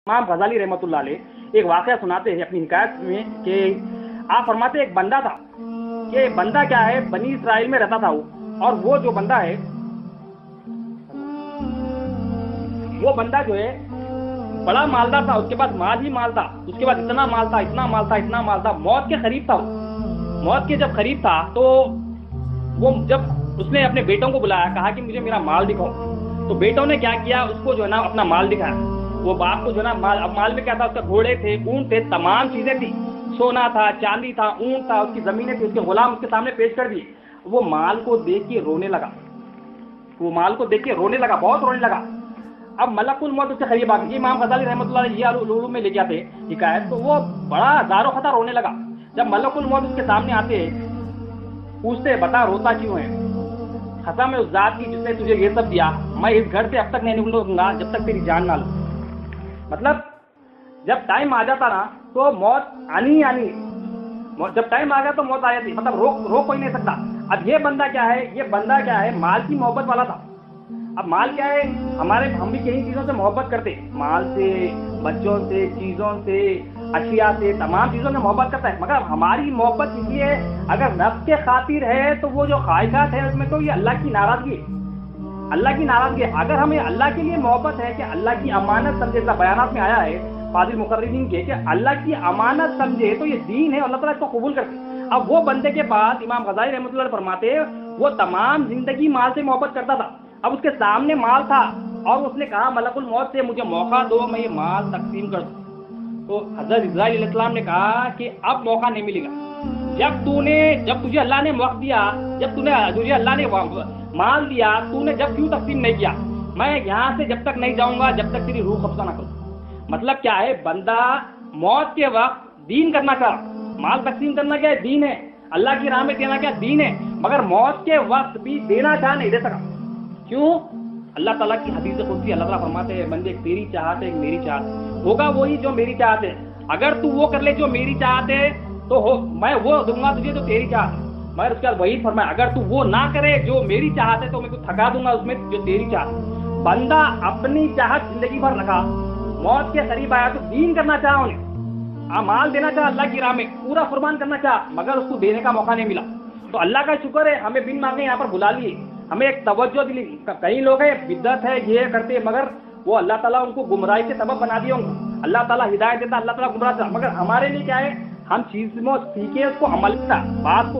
امام غزالی رحمۃ اللہ علیہ ایک واقعہ سناتے ہیں اپنی حکایت میں کہ آپ فرماتے ایک بندہ تھا کہ بندہ کیا ہے بنی اسرائیل میں رہتا تھا اور وہ جو بندہ ہے وہ بندہ جو ہے بڑا مالدار تھا، اس کے پاس مال ہی مال تھا، اس کے پاس اتنا مال تھا اتنا مال تھا اتنا مال تھا، موت کے قریب تھا، موت کے جب قریب تھا تو وہ جب اس نے اپنے بیٹوں کو بلایا، کہا کہ مجھے میرا مال دکھاؤ، تو بیٹوں نے کیا کیا، اس کو جو ہے نا اپنا مال دکھایا۔ وہ باپ کو جو ہے نا مال، اب مال میں کیا تھا، اس کے گھوڑے تھے، اونٹ تھے، تمام چیزیں تھی، سونا تھا، چاندی تھا، اونٹ تھا، اس کی زمینیں تھی، اس کے غلام اس کے سامنے پیش کر دی۔ وہ مال کو دیکھ کے رونے لگا، وہ مال کو دیکھ کے رونے لگا، بہت رونے لگا۔ اب ملک الموت اس کے قریب آ گئی، امام غزالی رحمۃ اللہ علیہ یہ علوم میں لے کے آتے حکایت، تو وہ بڑا زارو خطا رونے لگا۔ جب ملک الموت اس کے سامنے آتے پوچھتے بتا روتا کیوں ہے؟ قسم ہے اس ذات کی جس نے تجھے یہ سب دیا، میں اس گھر سے اب تک نہیں نکلوں گا جب تک تیری جان نہ لوں۔ مطلب جب ٹائم آ جاتا نا تو موت آنی ہی آنی، جب ٹائم آ گیا تو موت آ جاتی، مطلب روک کوئی نہیں سکتا۔ اب یہ بندہ کیا ہے مال کی محبت والا تھا۔ اب مال کیا ہے، ہم بھی کئی چیزوں سے محبت کرتے، مال سے، بچوں سے، چیزوں سے، اشیاء سے، تمام چیزوں سے محبت کرتا ہے، مگر ہماری محبت اس لیے اگر نفس کے خاطر ہے تو وہ جو خواہشات ہے اس میں تو یہ اللہ کی ناراضگی ہے، اللہ کی ناراضگی ہے۔ اگر ہمیں اللہ کے لیے محبت ہے کہ اللہ کی امانت سمجھے، بیانات میں آیا ہے فاضل مقررین کے کہ اللہ کی امانت سمجھے تو یہ دین ہے، اللہ تعالیٰ اس کو قبول کرتے۔ اب وہ بندے کے بعد امام غزالی رحمۃ اللہ علیہ فرماتے وہ تمام زندگی مال سے محبت کرتا تھا، اب اس کے سامنے مال تھا اور اس نے کہا ملک الموت سے مجھے موقع دو میں یہ مال تقسیم کر دوں، تو حضرت اسرائیل علیہ السلام نے کہا کہ اب موقع نہیں ملے گا، جب تجھے اللہ نے موقع دیا، جب تجھے اللہ نے مال دیا، تو نے جب کیوں تقسیم نہیں کیا؟ میں یہاں سے جب تک نہیں جاؤں گا جب تک تیری روح قبضہ نہ کروں۔ مطلب کیا ہے، بندہ موت کے وقت دین کرنا چاہ، مال تقسیم کرنا کیا ہے، دین ہے، اللہ کی راہ میں دینا کیا دین ہے، مگر موت کے وقت بھی دینا چاہ نہیں دے سکا۔ کیوں؟ اللہ تعالیٰ کی حدیث قدسی، اللہ تعالیٰ فرماتے ہیں بندے ایک تیری چاہت ہے ایک میری چاہت، ہوگا وہی جو میری چاہت ہے، اگر تو وہ کر لے جو میری چاہت ہے تو میں وہ دوں گا تجھے جو تیری چاہت ہے، مگر اس کے بعد وہی فرمایا اگر تو وہ نہ کرے جو میری چاہت ہے تو میں کو تھکا دوں گا اس میں جو تیری چاہت ہے۔ بندہ اپنی چاہت زندگی بھر رکھا، موت کے قریب آیا تو دین کرنا چاہا، انہیں اعمال دینا چاہا، اللہ کی راہ میں پورا قربان کرنا چاہا، مگر اس کو دینے کا موقع نہیں ملا۔ تو اللہ کا شکر ہے ہمیں بن مانگے یہاں پر بلا لیے، ہمیں ایک توجہ دلی۔ کئی لوگ ہیں بدعت ہے یہ کرتے مگر وہ اللہ تعالیٰ ان کو گمراہی کے سبب بنا دیا، اللہ تعالیٰ ہدایت دیتا، اللہ تعالیٰ گمراہ دیتا، مگر ہمارے لیے کیا ہے، ہم چیز میں سیکھیں، اس کو عمل کرنا، بات کو